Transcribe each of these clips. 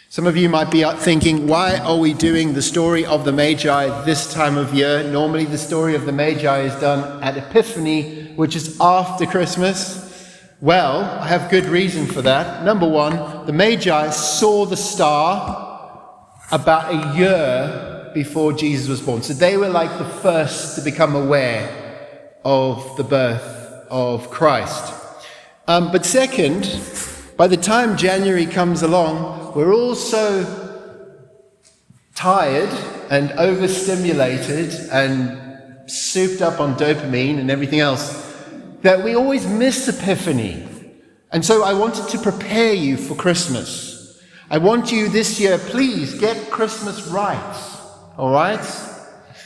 Some of you might be thinking, why are we doing the story of the Magi this time of year? Normally the story of the Magi is done at Epiphany, which is after Christmas. Well, I have good reason for that. Number one, the Magi saw the star about a year before Jesus was born. So they were like the first to become aware of the birth of Christ. But second, by the time January comes along, we're all so tired and overstimulated and souped up on dopamine and everything else that we always miss Epiphany. And so I wanted to prepare you for Christmas. I want you this year, please get Christmas right, all right?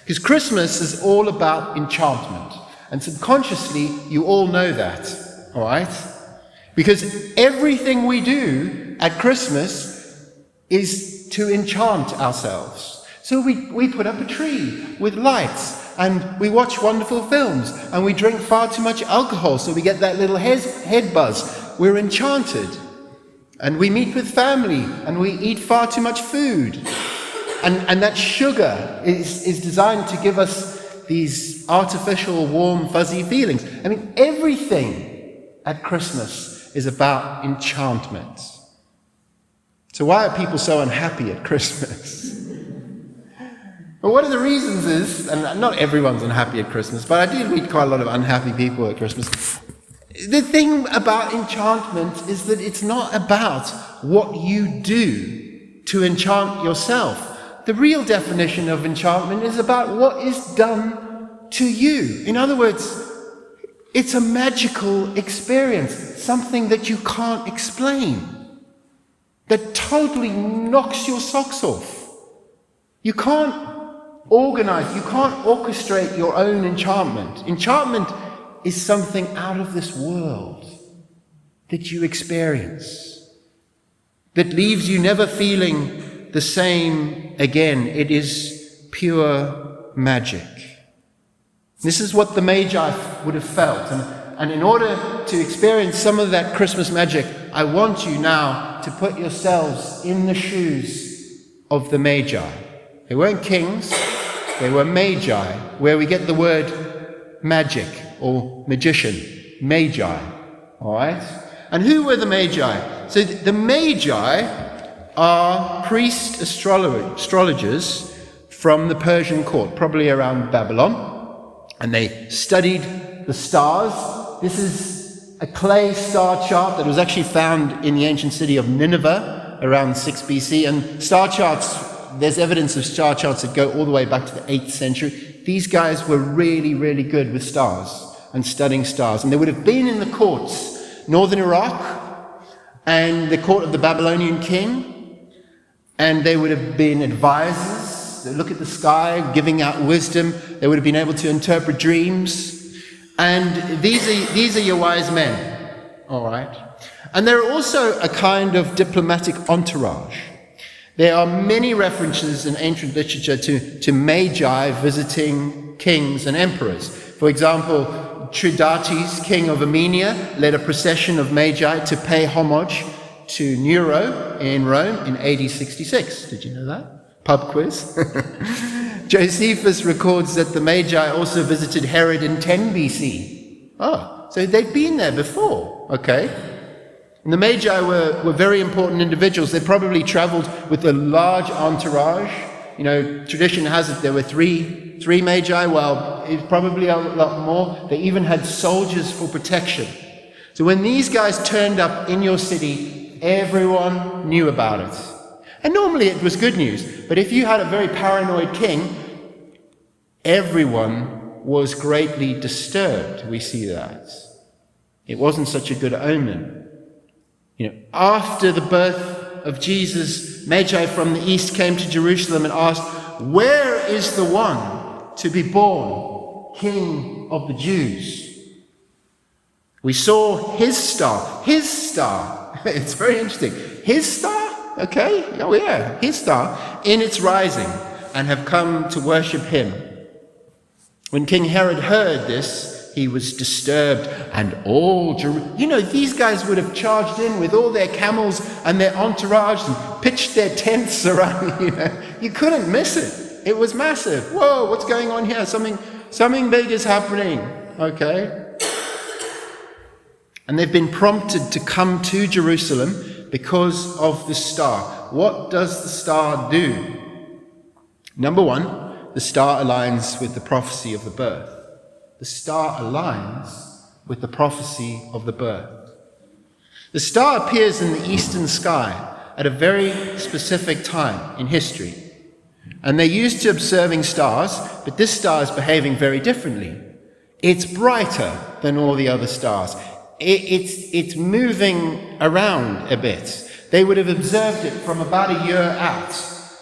Because Christmas is all about enchantment. And subconsciously, you all know that, all right? Because everything we do at Christmas is to enchant ourselves. So we put up a tree with lights, and we watch wonderful films, and we drink far too much alcohol, so we get that little head buzz. We're enchanted. And we meet with family, and we eat far too much food. And that sugar is designed to give us these artificial, warm, fuzzy feelings. I mean, everything at Christmas is about enchantment. So why are people so unhappy at Christmas? Well, one of the reasons is, and not everyone's unhappy at Christmas, but I do meet quite a lot of unhappy people at Christmas. The thing about enchantment is that it's not about what you do to enchant yourself. The real definition of enchantment is about what is done to you. In other words, it's a magical experience, something that you can't explain, that totally knocks your socks off. You can't organize, you can't orchestrate your own enchantment. Enchantment is something out of this world that you experience, that leaves you never feeling the same again. It is pure magic. This is what the Magi would have felt. And in order to experience some of that Christmas magic, I want you now to put yourselves in the shoes of the Magi. They weren't kings, they were Magi, where we get the word magic or magician, Magi. All right? And who were the Magi? So the Magi are priest astrologers from the Persian court, probably around Babylon. And they studied the stars. This is a clay star chart that was actually found in the ancient city of Nineveh around 6 BC. And star charts, there's evidence of star charts that go all the way back to the 8th century. These guys were really, really good with stars and studying stars. And they would have been in the courts, northern Iraq, and the court of the Babylonian king. And they would have been advisors. They look at the sky, giving out wisdom. They would have been able to interpret dreams. And these are your wise men, all right? And they're also a kind of diplomatic entourage. There are many references in ancient literature to Magi visiting kings and emperors. For example, Tridates, king of Armenia, led a procession of Magi to pay homage to Nero in Rome in AD 66. Did you know that? Pub quiz. Josephus records that the Magi also visited Herod in 10 BC. Oh, so they've been there before, okay? And the Magi were very important individuals. They probably traveled with a large entourage. You know, tradition has it there were three Magi. Well, it's probably a lot more. They even had soldiers for protection. So when these guys turned up in your city, everyone knew about it. And normally it was good news. But if you had a very paranoid king, everyone was greatly disturbed. We see that. It wasn't such a good omen. You know, after the birth of Jesus, Magi from the east came to Jerusalem and asked, "Where is the one to be born, King of the Jews? We saw his star." His star. It's very interesting. His star? Okay, oh yeah, his star, in its rising, and have come to worship him. When King Herod heard this, he was disturbed, and these guys would have charged in with all their camels and their entourage and pitched their tents around. You couldn't miss it. It was massive. Whoa, what's going on here? Something big is happening. Okay. And they've been prompted to come to Jerusalem because of the star. What does the star do? Number one, the star aligns with the prophecy of the birth. The star aligns with the prophecy of the birth. The star appears in the eastern sky at a very specific time in history. And they're used to observing stars, but this star is behaving very differently. It's brighter than all the other stars. It's moving around a bit. They would have observed it from about a year out.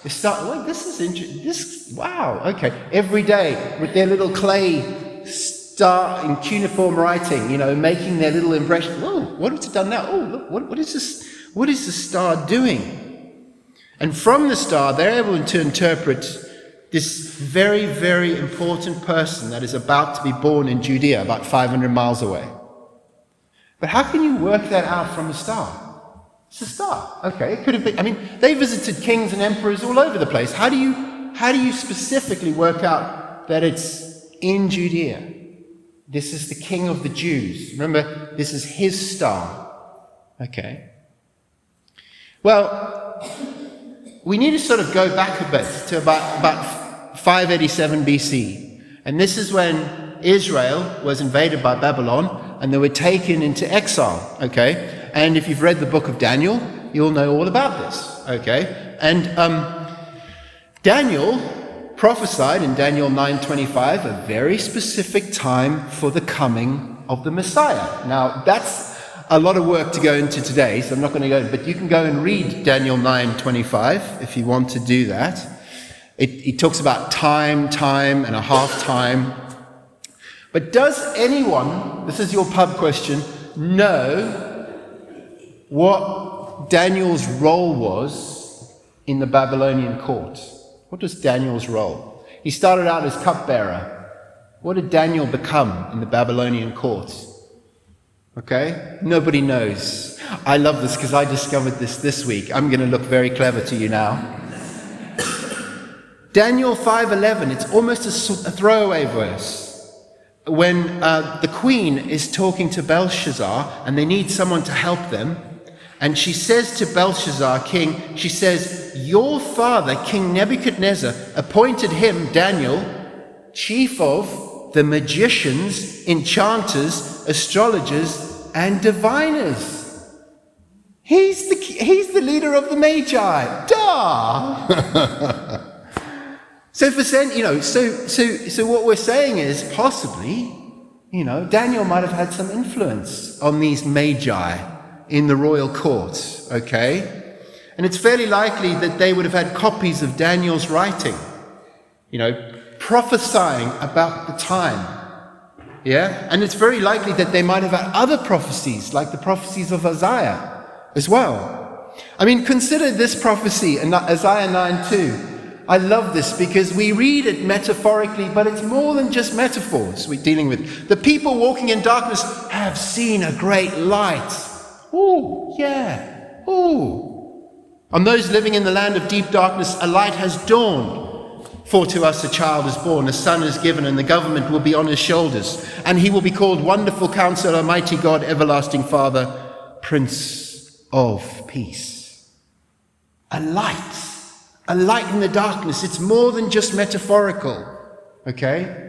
They start, well, this is interesting. Wow, okay. Every day with their little clay star in cuneiform writing, making their little impression. Whoa, what has it done now? Oh, look, what is this? What is the star doing? And from the star, they're able to interpret this very, very important person that is about to be born in Judea, about 500 miles away. But how can you work that out from a star? It's a star. Okay, it could have been. They visited kings and emperors all over the place. How do you specifically work out that it's in Judea? This is the king of the Jews. Remember, this is his star. Okay. Well, we need to sort of go back a bit to about 587 BC. And this is when Israel was invaded by Babylon and they were taken into exile. Okay. And if you've read the book of Daniel, you'll know all about this, okay? And Daniel prophesied in Daniel 9:25 a very specific time for the coming of the Messiah. Now, that's a lot of work to go into today, so I'm not going to go, but you can go and read Daniel 9:25 if you want to do that. It talks about time and a half time. But does anyone, this is your pub question, know what Daniel's role was in the Babylonian court? What was Daniel's role? He started out as cupbearer. What did Daniel become in the Babylonian court? Okay? Nobody knows. I love this because I discovered this week. I'm going to look very clever to you now. Daniel 5:11, it's almost a throwaway verse. When the queen is talking to Belshazzar and they need someone to help them, and she says to Belshazzar, king, she says, your father, King Nebuchadnezzar, appointed him, Daniel, chief of the magicians, enchanters, astrologers, and diviners. He's the leader of the Magi. Duh! So what we're saying is possibly, Daniel might have had some influence on these Magi in the royal court, okay? And it's fairly likely that they would have had copies of Daniel's writing, prophesying about the time, yeah? And it's very likely that they might have had other prophecies, like the prophecies of Isaiah as well. Consider this prophecy in Isaiah 9:2. I love this because we read it metaphorically, but it's more than just metaphors we're dealing with. The people walking in darkness have seen a great light. Oh, yeah. Oh. On those living in the land of deep darkness, a light has dawned. For to us a child is born, a son is given, and the government will be on his shoulders. And he will be called Wonderful Counselor, Mighty God, Everlasting Father, Prince of Peace. A light in the darkness. It's more than just metaphorical. Okay?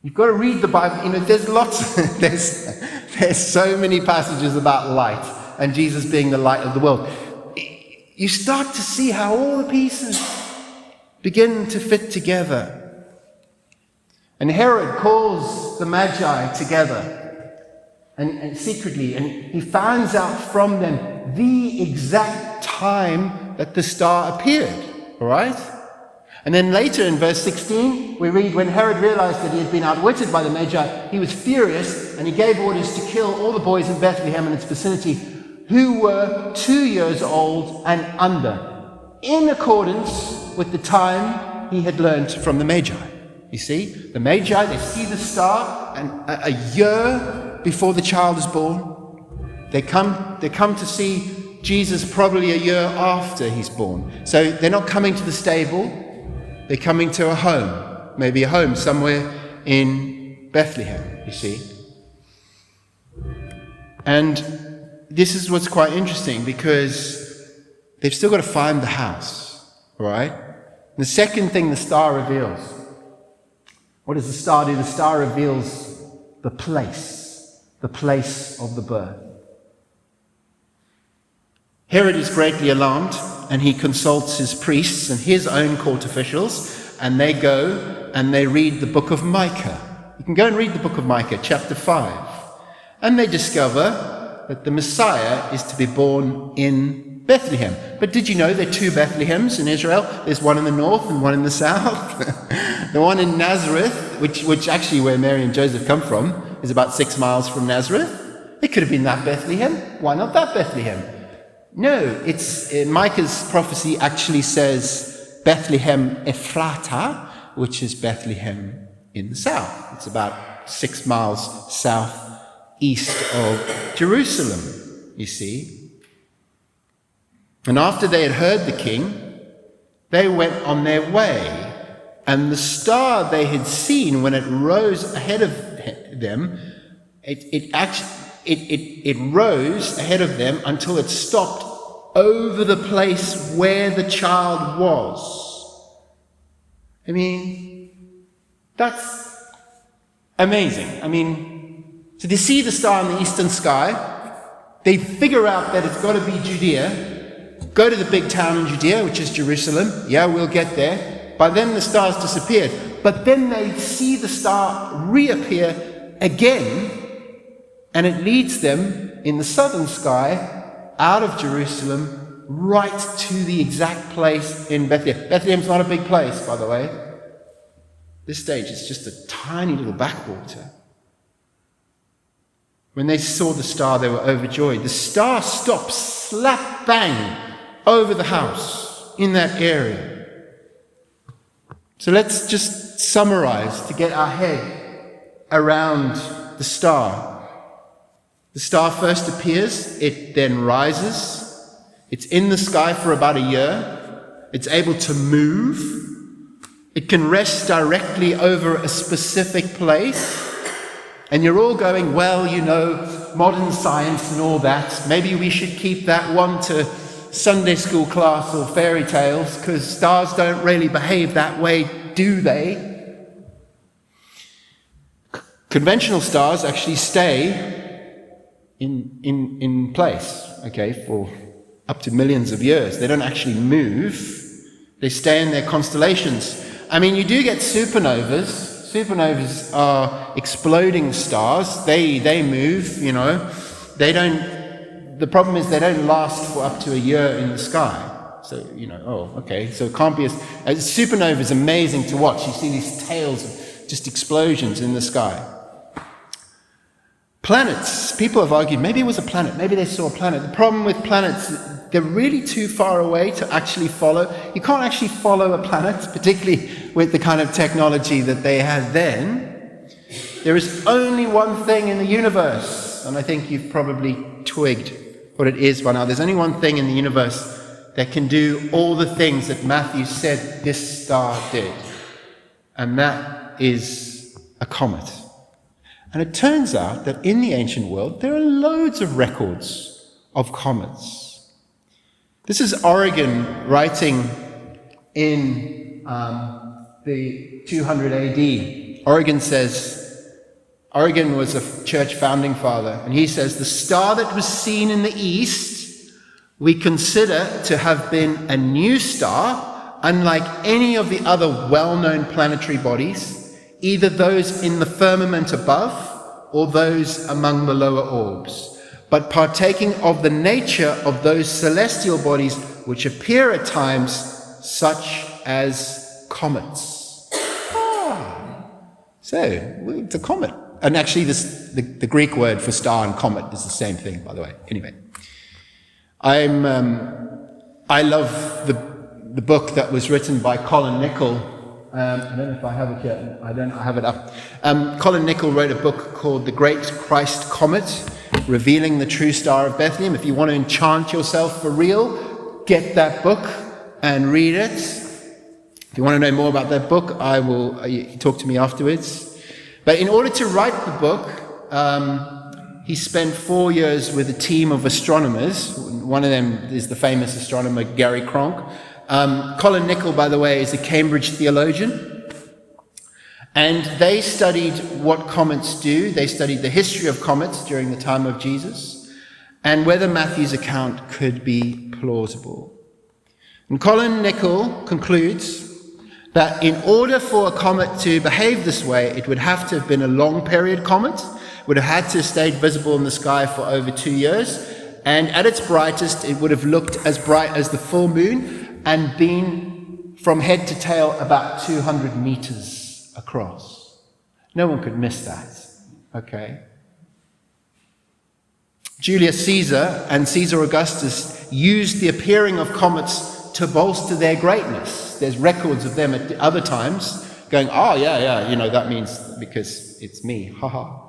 You've got to read the Bible. There's lots, there's so many passages about light and Jesus being the light of the world. You start to see how all the pieces begin to fit together. And Herod calls the Magi together and secretly, and he finds out from them the exact time that the star appeared. All right? And then later in verse 16, we read, when Herod realized that he had been outwitted by the Magi, he was furious and he gave orders to kill all the boys in Bethlehem and its vicinity who were 2 years old and under, in accordance with the time he had learned from the Magi. You see, the Magi, they see the star, and a year before the child is born, they come to see Jesus probably a year after he's born. So they're not coming to the stable, they're coming to a home, maybe a home somewhere in Bethlehem, you see. And this is what's quite interesting, because they've still got to find the house, all right? And the second thing the star reveals, what does the star do? The star reveals the place of the birth. Herod is greatly alarmed, and he consults his priests and his own court officials, and they go and they read the book of Micah. You can go and read the book of Micah, chapter 5. And they discover that the Messiah is to be born in Bethlehem. But did you know there are two Bethlehems in Israel? There's one in the north and one in the south. The one in Nazareth, which actually where Mary and Joseph come from, is about 6 miles from Nazareth. It could have been that Bethlehem. Why not that Bethlehem? No, Micah's prophecy actually says Bethlehem Ephrata, which is Bethlehem in the south. It's about 6 miles southeast of Jerusalem, you see. And after they had heard the king, they went on their way. And the star they had seen when it rose ahead of them, it rose ahead of them until it stopped over the place where the child was. I mean, that's amazing. I mean, so they see the star in the eastern sky. They figure out that it's got to be Judea. Go to the big town in Judea, which is Jerusalem. Yeah, we'll get there. By then the star's disappeared. But then they see the star reappear again, and it leads them in the southern sky out of Jerusalem right to the exact place in Bethlehem. Bethlehem's not a big place, by the way. This stage is just a tiny little backwater. When they saw the star, they were overjoyed. The star stops slap bang over the house in that area. So let's just summarize to get our head around the star. The star first appears, it then rises. It's in the sky for about a year. It's able to move. It can rest directly over a specific place. And you're all going, well, you know, modern science and all that. Maybe we should keep that one to Sunday school class or fairy tales, because stars don't really behave that way, do they? Conventional stars actually stay in place, okay, for up to millions of years. They don't actually move. They stay in their constellations. I mean, you do get supernovas. Supernovas are exploding stars. They move, you know. The problem is they don't last for up to a year in the sky. So, you know, oh, okay. So it can't be a supernova is amazing to watch. You see these tails of just explosions in the sky. Planets. People have argued maybe it was a planet. Maybe they saw a planet. The problem with planets, they're really too far away to actually follow. You can't actually follow a planet, particularly with the kind of technology that they had then. There is only one thing in the universe, and I think you've probably twigged what it is by now. There's only one thing in the universe that can do all the things that Matthew said this star did, and that is a comet. And it turns out that in the ancient world, there are loads of records of comets. This is Origen writing in the 200 AD. Origen was a church founding father, and he says, the star that was seen in the east, we consider to have been a new star, unlike any of the other well-known planetary bodies, either those in the firmament above or those among the lower orbs, but partaking of the nature of those celestial bodies which appear at times such as comets. So, it's a comet. And actually, the Greek word for star and comet is the same thing, by the way. Anyway, I love the book that was written by Colin Nichol I don't know if I have it here. I have it up. Colin Nichol wrote a book called The Great Christ Comet, Revealing the True Star of Bethlehem. If you want to enchant yourself for real, get that book and read it. If you want to know more about that book, I will talk to me afterwards. But in order to write the book, he spent 4 years with a team of astronomers. One of them is the famous astronomer Gary Cronk. Colin Nichol, by the way, is a Cambridge theologian. And they studied what comets do. They studied the history of comets during the time of Jesus and whether Matthew's account could be plausible. And Colin Nichol concludes that in order for a comet to behave this way, it would have to have been a long period comet, would have had to have stayed visible in the sky for over 2 years, and at its brightest it would have looked as bright as the full moon and been from head to tail about 200 meters across. No one could miss that, okay? Julius Caesar and Caesar Augustus used the appearing of comets to bolster their greatness. There's records of them at other times going, oh, yeah, that means because it's me, haha,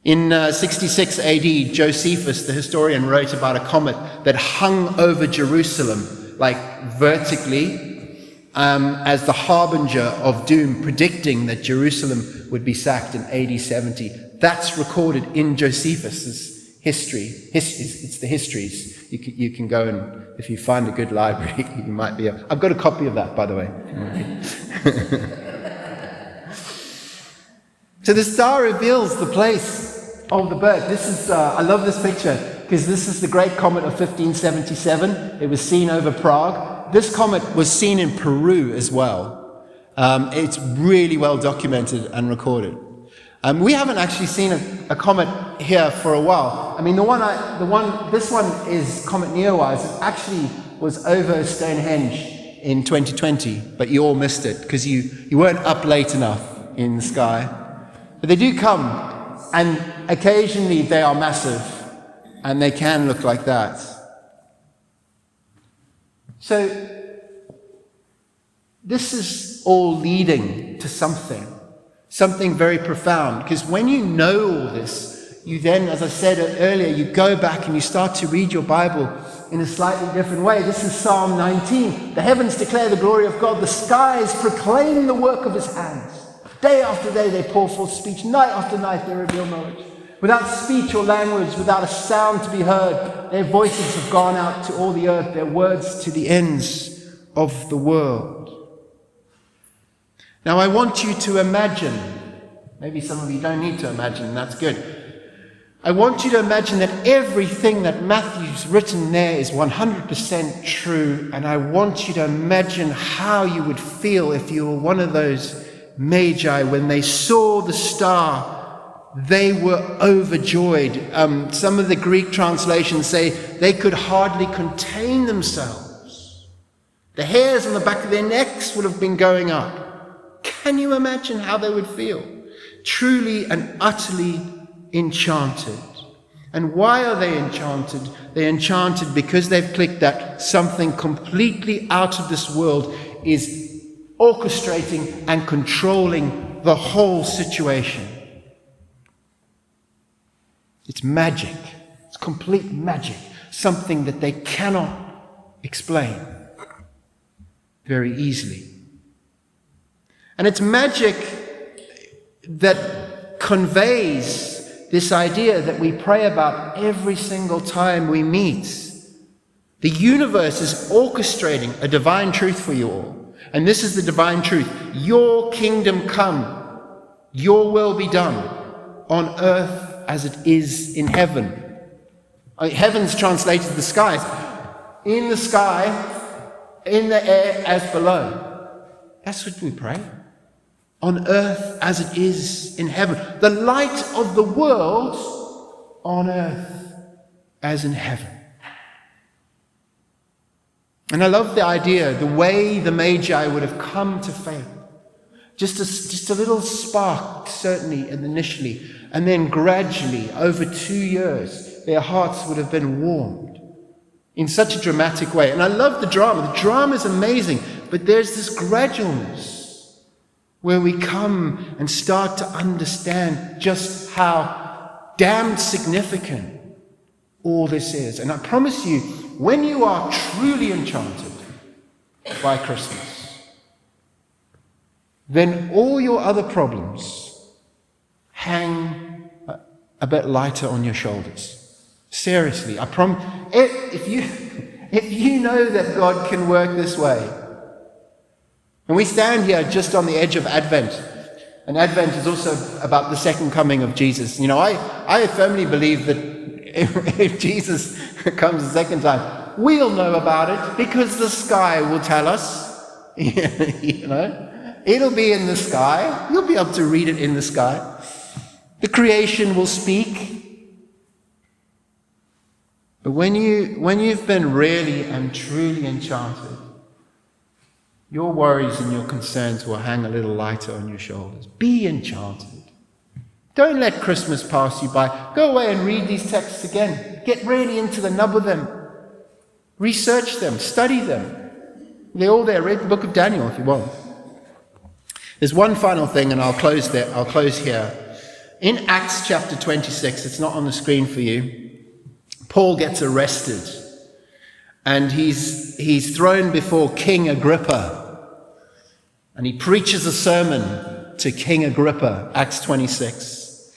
In 66 AD, Josephus, the historian, wrote about a comet that hung over Jerusalem, like vertically, as the harbinger of doom, predicting that Jerusalem would be sacked in AD 70. That's recorded in Josephus's history. It's the histories. You can go and, if you find a good library, you might be able... I've got a copy of that, by the way. So the star reveals the place of the birth. This is, I love this picture, because this is the great comet of 1577. It was seen over Prague. This comet was seen in Peru as well. It's really well documented and recorded. We haven't actually seen a comet here for a while. I mean, this one is Comet Neowise. It actually was over Stonehenge in 2020, but you all missed it because you weren't up late enough in the sky. But they do come, and occasionally they are massive, and they can look like that. So this is all leading to something very profound, because when you know all this, you then, as I said earlier, you go back and you start to read your Bible in a slightly different way. This is Psalm 19. The heavens declare the glory of God. The skies proclaim the work of his hands. Day after day they pour forth speech. Night after night they reveal knowledge. Without speech or language, without a sound to be heard, their voices have gone out to all the earth, their words to the ends of the world. Now I want you to imagine, maybe some of you don't need to imagine, and that's good. I want you to imagine that everything that Matthew's written there is 100% true, and I want you to imagine how you would feel if you were one of those Magi. When they saw the star, they were overjoyed. Some of the Greek translations say they could hardly contain themselves. The hairs on the back of their necks would have been going up. Can you imagine how they would feel? Truly and utterly enchanted. And why are they enchanted? They're enchanted because they've clicked that something completely out of this world is orchestrating and controlling the whole situation. It's magic. It's complete magic. Something that they cannot explain very easily. And it's magic that conveys this idea that we pray about every single time we meet. The universe is orchestrating a divine truth for you all. And this is the divine truth. Your kingdom come, your will be done on earth as it is in heaven. Heaven's translated the skies. In the sky, in the air as below. That's what we pray. On earth as it is in heaven. The light of the world on earth as in heaven. And I love the idea, the way the Magi would have come to faith. Just a little spark, certainly initially, and then gradually, over 2 years, their hearts would have been warmed in such a dramatic way. And I love the drama. The drama is amazing. But there's this gradualness where we come and start to understand just how damned significant all this is. And I promise you, when you are truly enchanted by Christmas, then all your other problems hang a bit lighter on your shoulders. Seriously, I promise. If you know that God can work this way, and we stand here just on the edge of Advent, and Advent is also about the second coming of Jesus. I firmly believe that if Jesus comes the second time, we'll know about it because the sky will tell us. It'll be in the sky. You'll be able to read it in the sky. The creation will speak. But when you've been really and truly enchanted, your worries and your concerns will hang a little lighter on your shoulders. Be enchanted. Don't let Christmas pass you by. Go away and read these texts again. Get really into the nub of them. Research them. Study them. They're all there. Read the book of Daniel if you want. There's one final thing, and I'll close there. I'll close here. In Acts chapter 26, it's not on the screen for you, Paul gets arrested, and he's thrown before King Agrippa, and he preaches a sermon to King Agrippa, Acts 26.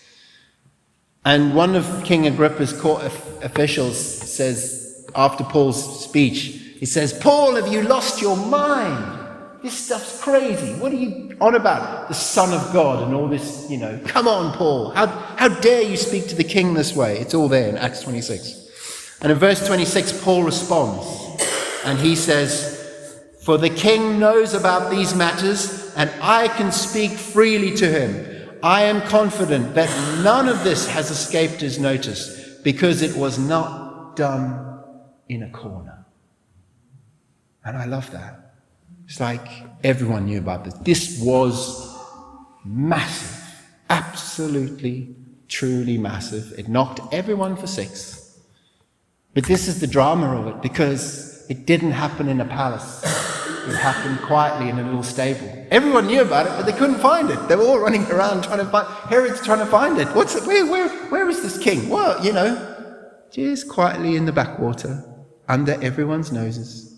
And one of King Agrippa's court officials says, after Paul's speech, he says, "Paul, have you lost your mind? This stuff's crazy. What are you on about? The Son of God and all this, Come on, Paul. How dare you speak to the king this way?" It's all there in Acts 26. And in verse 26, Paul responds, and he says, "For the king knows about these matters, and I can speak freely to him. I am confident that none of this has escaped his notice, because it was not done in a corner." And I love that. It's like everyone knew about this. This was massive. Absolutely, truly massive. It knocked everyone for six. But this is the drama of it, because it didn't happen in a palace. It happened quietly in a little stable. Everyone knew about it, but they couldn't find it. They were all running around trying to find Herod's trying to find it. What's it? Where is this king? Well, just quietly in the backwater, under everyone's noses.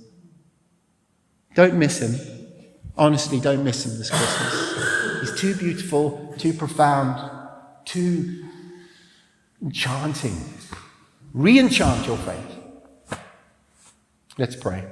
Don't miss him. Honestly, don't miss him this Christmas. He's too beautiful, too profound, too enchanting. Re-enchant your faith. Let's pray.